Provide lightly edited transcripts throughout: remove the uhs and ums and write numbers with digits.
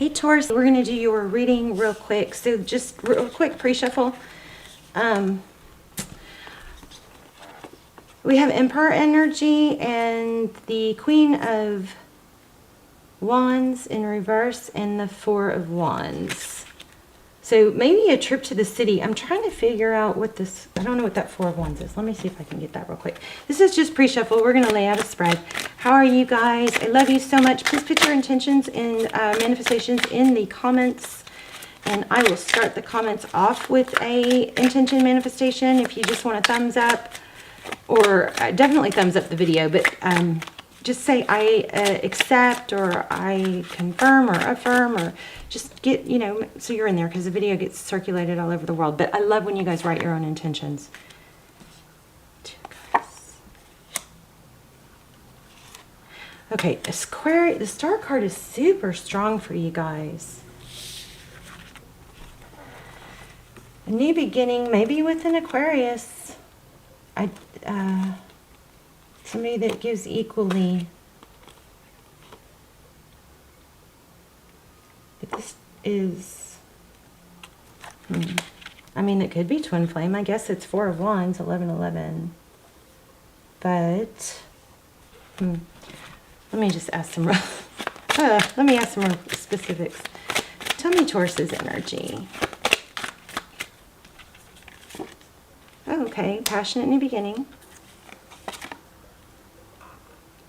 Hey Taurus, we're going to do your reading real quick. So just real quick pre-shuffle. We have Emperor energy and the Queen of Wands in reverse and the Four of Wands. So maybe a trip to the city. I'm trying to figure out what this, I don't know what that Four of Wands is. Let me see if I can get that real quick. This is just pre-shuffle. We're going to lay out a spread. How are you guys? I love you so much. Please put your intentions and manifestations in the comments. And I will start the comments off with a intention manifestation. If you just want a thumbs up, or definitely thumbs up the video, but just say I accept, or I confirm, or affirm, or just get, you know, so you're in there, because the video gets circulated all over the world. But I love when you guys write your own intentions. Okay, Aquarius, the star card is super strong for you guys. A new beginning, maybe with an Aquarius. Somebody that gives equally. But this is, I mean, it could be twin flame. I guess it's Four of Wands, 11-11. But, let me just ask some let me ask some more specifics. Tell me Taurus's energy. Oh, okay, passionate in the beginning.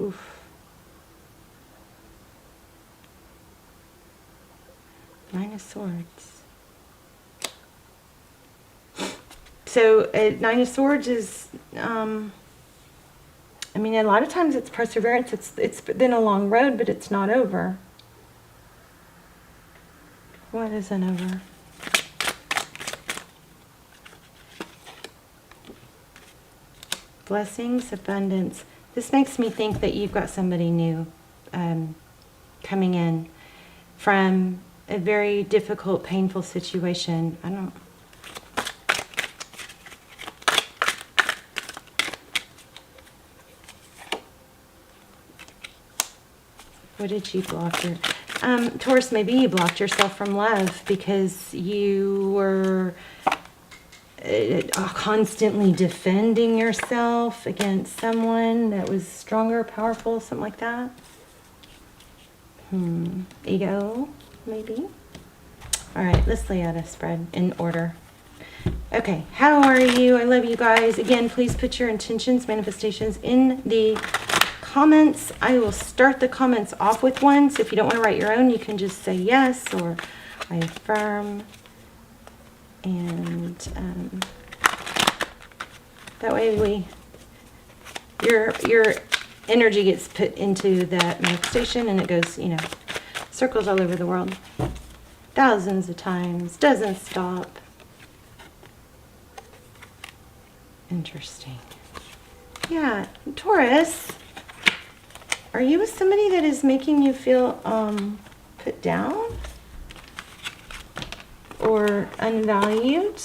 Oof. Nine of Swords. So, Nine of Swords is, I mean, a lot of times it's perseverance. It's been a long road, but it's not over. What isn't over? Blessings, abundance. This makes me think that you've got somebody new coming in from a very difficult, painful situation. I don't... What did you block here? Taurus, maybe you blocked yourself from love because you were constantly defending yourself against someone that was stronger, powerful, something like that. Ego, maybe. All right, let's lay out a spread in order. Okay, how are you? I love you guys. Again, please put your intentions, manifestations in the comments. I will start the comments off with one, so if you don't want to write your own, you can just say yes, or I affirm. And that way your energy gets put into that manifestation, and it goes, you know, circles all over the world, thousands of times, doesn't stop. Interesting. Yeah, Taurus, are you with somebody that is making you feel put down? Or unvalued,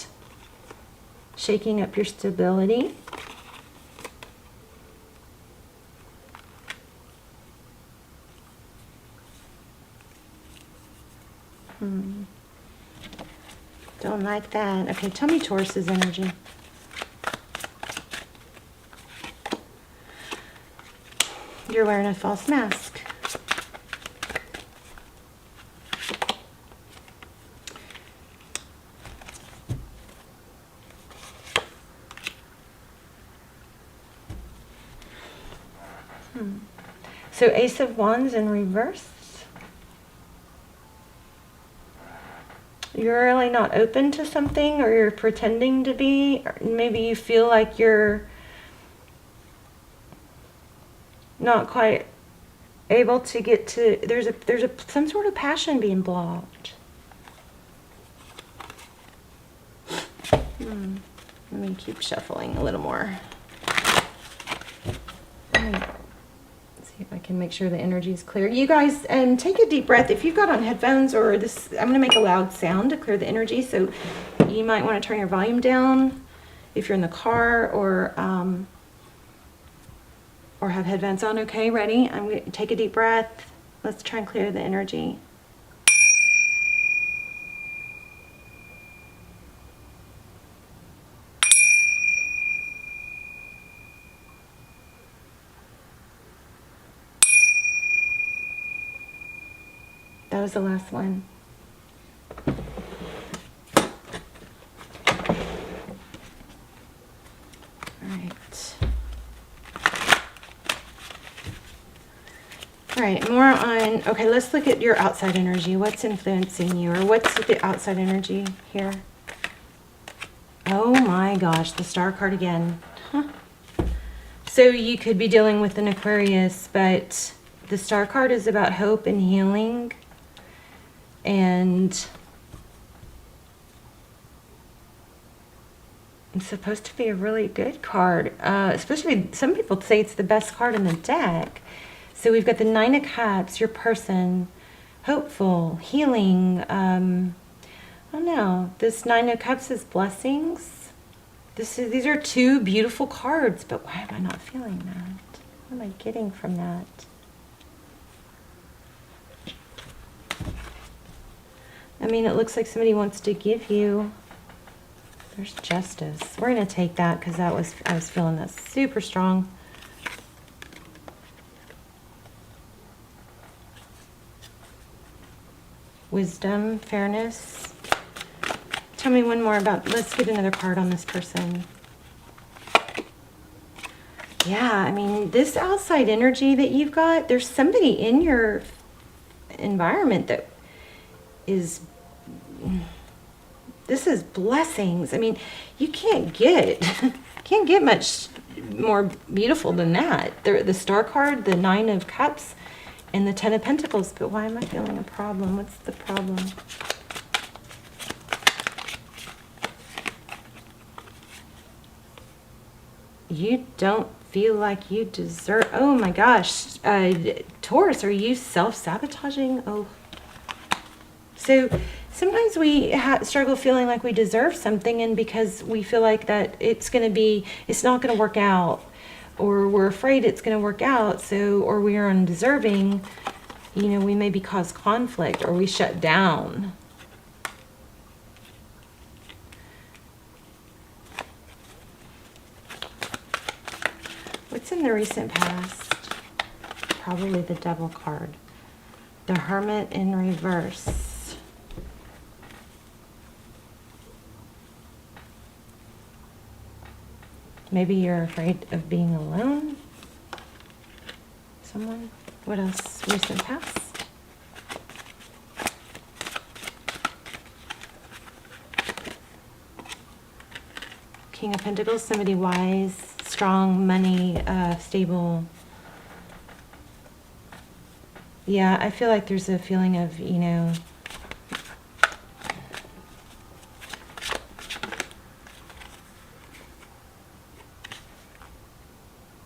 shaking up your stability? Don't like that. Okay, tell me Taurus's energy. You're wearing a false mask. So Ace of Wands in reverse. You're really not open to something, or you're pretending to be. Or maybe you feel like you're not quite able to get to, there's some sort of passion being blocked. Let me keep shuffling a little more. See if I can make sure the energy is clear. You guys, take a deep breath. If you've got on headphones or this, I'm going to make a loud sound to clear the energy, so you might want to turn your volume down if you're in the car, or have headphones on. Okay, ready? I'm going to take a deep breath. Let's try and clear the energy. that was the last one. All right, more on, okay, let's look at your outside energy. What's influencing you, or what's the outside energy here? Oh my gosh, the Star card again. Huh. So you could be dealing with an Aquarius, but the Star card is about hope and healing. And it's supposed to be a really good card. Especially, some people say it's the best card in the deck. So we've got the Nine of Cups, your person, hopeful, healing. I don't know. This Nine of Cups is blessings. These are two beautiful cards, but why am I not feeling that? What am I getting from that? I mean, it looks like somebody wants to give you. There's justice. We're going to take that because I was feeling that super strong. Wisdom, fairness. Tell me one more about, let's get another card on this person. Yeah, I mean, this outside energy that you've got, there's somebody in your environment that is, this is blessings. I mean, you can't get much more beautiful than that. The Star card, the Nine of Cups, and the Ten of Pentacles. But why am I feeling a problem? What's the problem? You don't feel like you deserve. Oh my gosh. Taurus, are you self-sabotaging? Oh. So sometimes we struggle feeling like we deserve something, and because we feel like that it's not going to work out, or we're afraid it's going to work out, so, or we are undeserving, you know, we maybe cause conflict, or we shut down. What's in the recent past? Probably the Devil card. The Hermit in reverse. Maybe you're afraid of being alone. Someone. What else? Recent past. King of Pentacles. Somebody wise, strong, money, stable. Yeah, I feel like there's a feeling of, you know,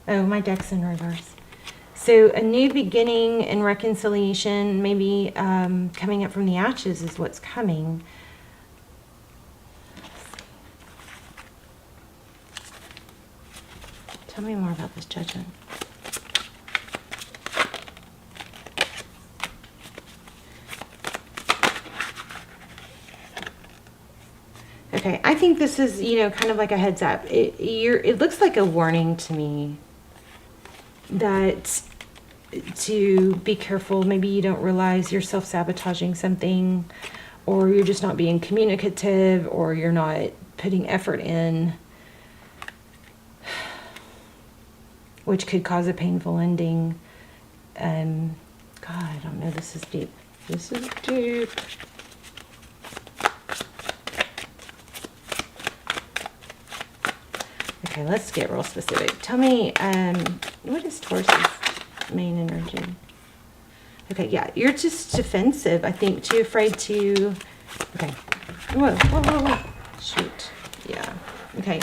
oh, my deck's in reverse. So a new beginning and reconciliation, maybe coming up from the ashes is what's coming. Tell me more about this Judgment. Okay, I think this is, you know, kind of like a heads up. It looks like a warning to me that to be careful. Maybe you don't realize you're self-sabotaging something, or you're just not being communicative, or you're not putting effort in, which could cause a painful ending. God, I don't know. This is deep. This is deep. Okay, let's get real specific. Tell me, what is Taurus's main energy? Okay, yeah, you're just defensive, I think, too afraid to... Okay. Whoa, whoa, whoa, whoa. Shoot. Yeah. Okay.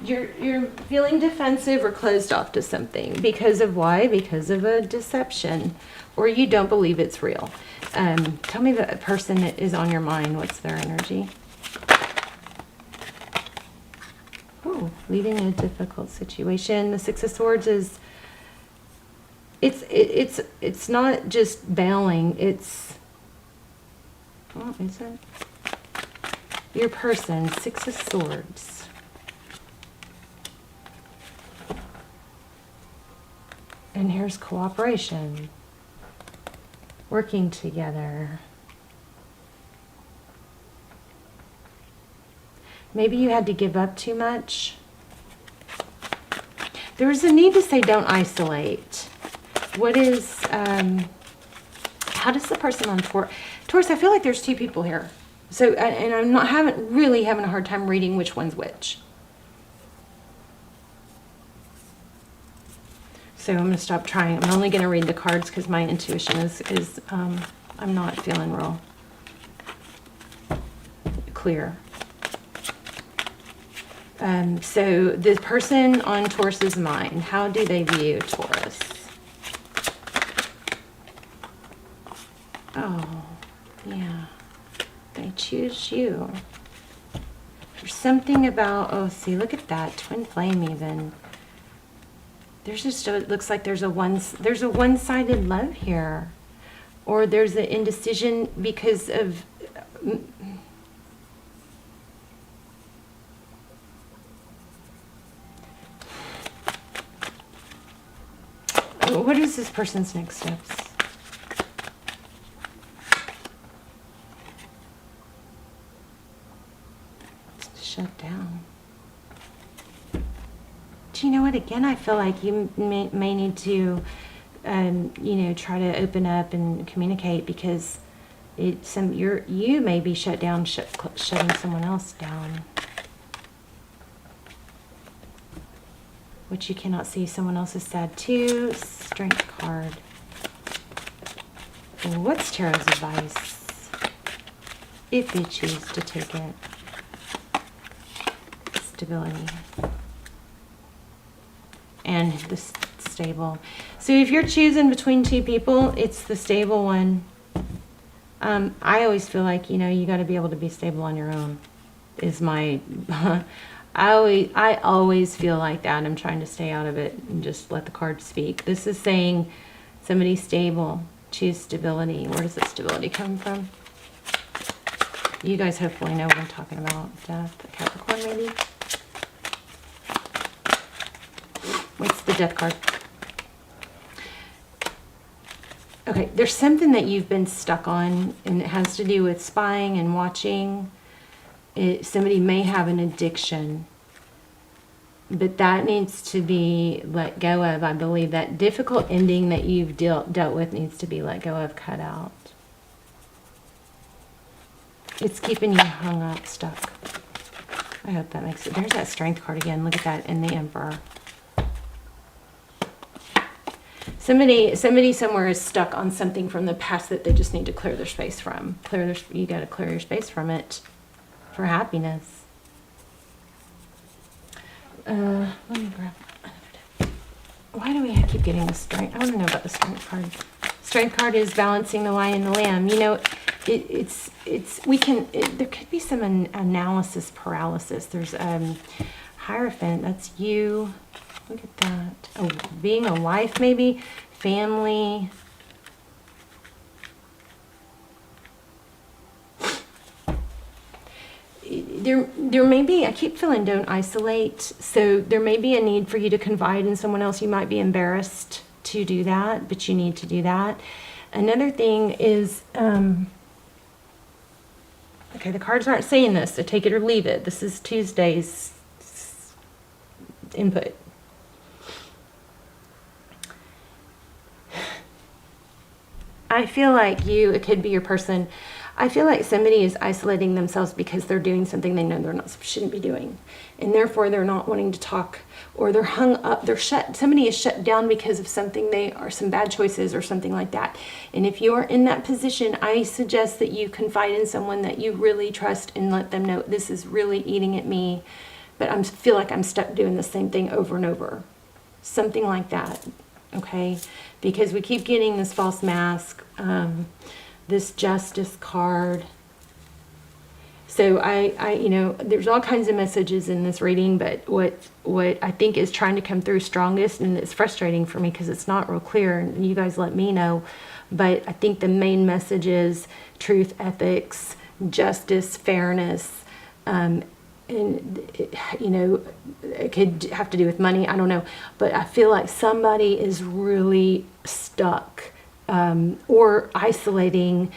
You're feeling defensive or closed off to something. Because of why? Because of a deception. Or you don't believe it's real. Tell me the person that is on your mind. What's their energy? Oh, leaving a difficult situation. The Six of Swords is... It's not just bailing. It's... Oh, is it? Your person. Six of Swords. And here's cooperation. Working together. Maybe you had to give up too much. There's a need to say don't isolate. What is, how does the person on Taurus, I feel like there's two people here. So, and I'm not really having a hard time reading which one's which. So I'm going to stop trying. I'm only going to read the cards because my intuition is I'm not feeling real clear. So the person on Taurus's mind, how do they view Taurus? Oh, yeah. They choose you. There's something about, oh, see, look at that. Twin flame even. There's just, it looks like there's a one-sided love here. Or there's an indecision because of... What is this person's next steps? Shut down. Do you know what? Again, I feel like you may need to, you know, try to open up and communicate because you may be shut down, shutting someone else down. Which you cannot see. Someone else is sad too. Strength card. What's Tarot's advice? If you choose to take it. Stability. And the stable. So if you're choosing between two people, it's the stable one. I always feel like, you know, you got to be able to be stable on your own. Is my... I always feel like that. I'm trying to stay out of it and just let the cards speak. This is saying somebody stable. Choose stability. Where does that stability come from? You guys hopefully know what I'm talking about. Death. Capricorn maybe? What's the death card? Okay, there's something that you've been stuck on, and it has to do with spying and watching. Somebody may have an addiction, but that needs to be let go of. I believe that difficult ending that you've dealt with needs to be let go of, cut out. It's keeping you hung up, stuck. I hope that makes it. There's that strength card again. Look at that in the Emperor. Somebody somewhere is stuck on something from the past that they just need to clear their space from. You got to clear your space from it. For happiness. Let me grab another deck. Why do we keep getting the strength? I want to know about the strength card. Strength card is balancing the lion and the lamb. You know, there could be some analysis paralysis. There's Hierophant. That's you. Look at that. Oh, being a wife, maybe family. There may be, I keep feeling don't isolate, so there may be a need for you to confide in someone else. You might be embarrassed to do that, but you need to do that. Another thing is, okay, the cards aren't saying this, so take it or leave it. This is Tuesday's input. I feel like it could be your person. I feel like somebody is isolating themselves because they're doing something they know shouldn't be doing. And therefore they're not wanting to talk, or they're hung up, somebody is shut down because of something some bad choices or something like that. And if you're in that position, I suggest that you confide in someone that you really trust and let them know this is really eating at me, but I feel like I'm stuck doing the same thing over and over. Something like that, okay? Because we keep getting this false mask, this justice card. So you know, there's all kinds of messages in this reading, but what I think is trying to come through strongest, and it's frustrating for me because it's not real clear, and you guys let me know, but I think the main message is truth, ethics, justice, fairness, and you know, it could have to do with money, I don't know, but I feel like somebody is really stuck or isolating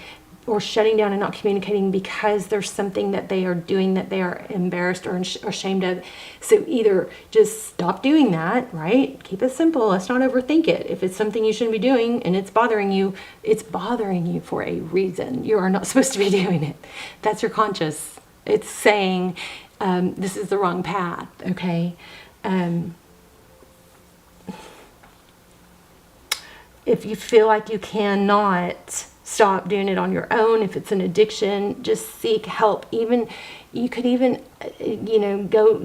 or shutting down and not communicating because there's something that they are doing that they are embarrassed or ashamed of. So either just stop doing that, right? Keep it simple. Let's not overthink it. If it's something you shouldn't be doing and it's bothering you for a reason. You are not supposed to be doing it. That's your conscious. It's saying, this is the wrong path, okay? If you feel like you cannot stop doing it on your own, if it's an addiction, just seek help. Even you could even, go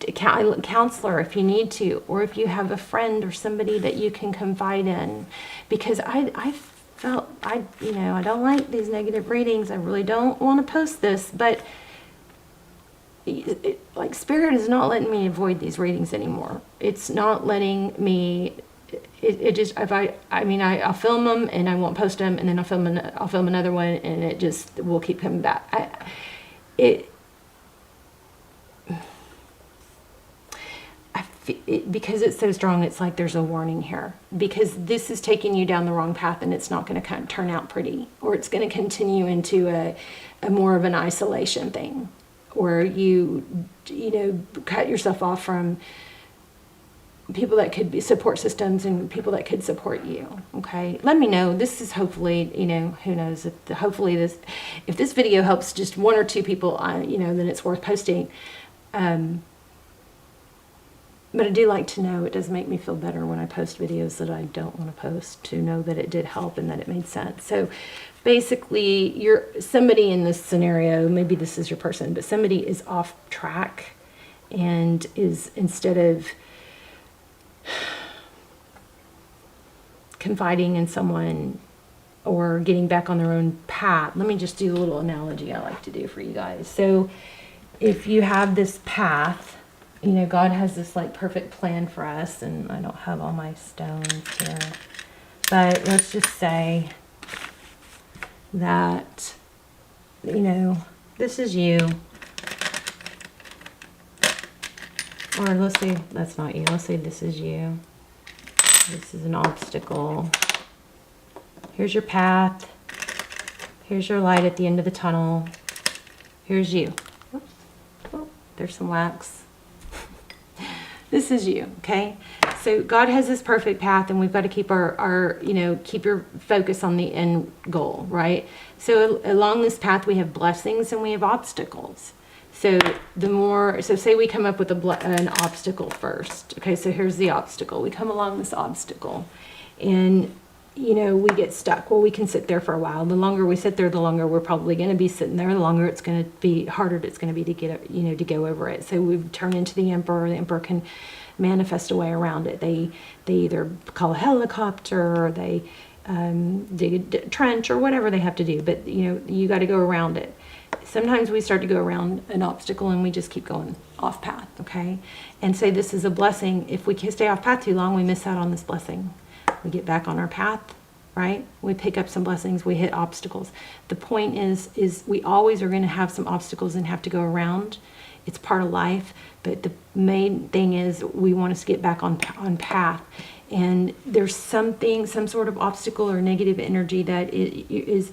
a counselor if you need to, or if you have a friend or somebody that you can confide in. Because I felt I don't like these negative readings. I really don't want to post this, but like Spirit is not letting me avoid these readings anymore. It's not letting me. It just, I'll film them and I won't post them, and then I'll film another one, and it just will keep coming back. Because it's so strong, it's like there's a warning here, because this is taking you down the wrong path, and it's not going to turn out pretty, or it's going to continue into a more of an isolation thing, where you cut yourself off from people that could be support systems and people that could support you. Okay, let me know. This is hopefully, who knows, hopefully if this video helps just one or two people, then it's worth posting. But I do like to know, it does make me feel better when I post videos that I don't want to post, to know that it did help and that it made sense. So basically, you're somebody in this scenario, maybe this is your person, but somebody is off track and is, instead of confiding in someone or getting back on their own path. Let me just do a little analogy I like to do for you guys. So if you have this path, God has this like perfect plan for us, and I don't have all my stones here, but let's just say that, this is you. Or let's say that's not you. Let's say this is you. This is an obstacle. Here's your path. Here's your light at the end of the tunnel. Here's you. Oops. Oh, there's some wax. This is you, okay? So God has this perfect path, and we've got to keep our keep your focus on the end goal, right? So along this path, we have blessings and we have obstacles. So say we come up with an obstacle first. Okay, so here's the obstacle. We come along this obstacle, and we get stuck. Well, we can sit there for a while. The longer we sit there, the longer we're probably going to be sitting there. The longer it's going to be, harder it's going to be to get to go over it. So we turn into the Emperor. The Emperor can manifest a way around it. They either call a helicopter, or they dig a trench, or whatever they have to do. But you got to go around it. Sometimes we start to go around an obstacle and we just keep going off path, okay? And say this is a blessing. If we stay off path too long, we miss out on this blessing. We get back on our path, right? We pick up some blessings, we hit obstacles. The point is we always are going to have some obstacles and have to go around. It's part of life, but the main thing is we want to get back on path. And there's some sort of obstacle or negative energy that is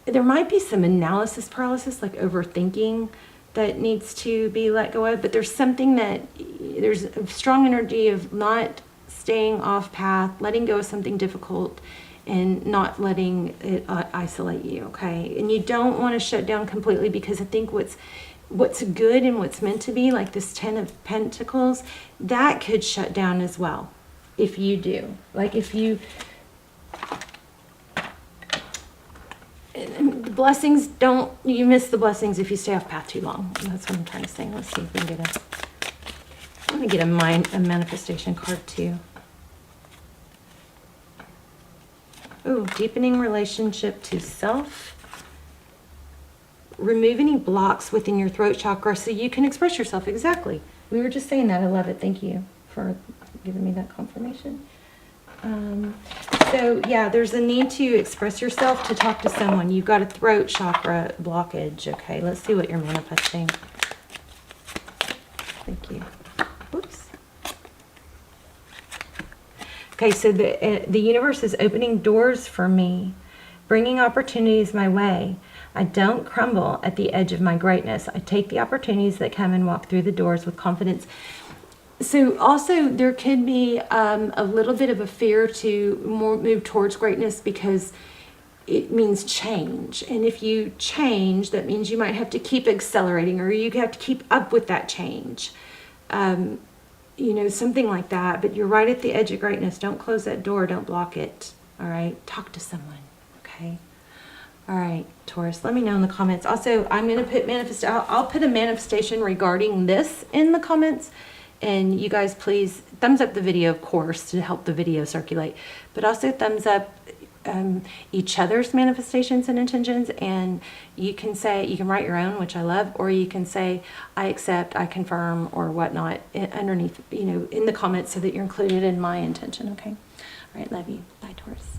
there might be some analysis paralysis, like overthinking, that needs to be let go of, but there's a strong energy of not staying off path, letting go of something difficult, and not letting it isolate you, okay? And you don't want to shut down completely, because I think what's good and what's meant to be, like this 10 of Pentacles, that could shut down as well if you do. Like if you... blessings you miss the blessings if you stay off path too long. That's what I'm trying to say. Let's see if we can get I'm going to get a manifestation card too. Oh, deepening relationship to self. Remove any blocks within your throat chakra so you can express yourself. Exactly. We were just saying that. I love it. Thank you for giving me that confirmation. So yeah, there's a need to express yourself, to talk to someone. You've got a throat chakra blockage. Okay, let's see what you're manifesting. Thank you. Whoops. Okay, so the universe is opening doors for me. bringing opportunities my way. I don't crumble at the edge of my greatness. I take the opportunities that come and walk through the doors with confidence. So also there could be a little bit of a fear to move towards greatness because it means change. And if you change, that means you might have to keep accelerating, or you have to keep up with that change. You know, something like that. But you're right at the edge of greatness. Don't close that door. Don't block it. All right. Talk to someone. Okay. All right, Taurus, let me know in the comments. Also, I'm going to put I'll put a manifestation regarding this in the comments. And you guys please thumbs up the video, of course, to help the video circulate. But also thumbs up each other's manifestations and intentions. And you can write your own, which I love, or you can say, I accept, I confirm, or whatnot underneath, in the comments so that you're included in my intention, okay? All right, love you. Bye, Taurus.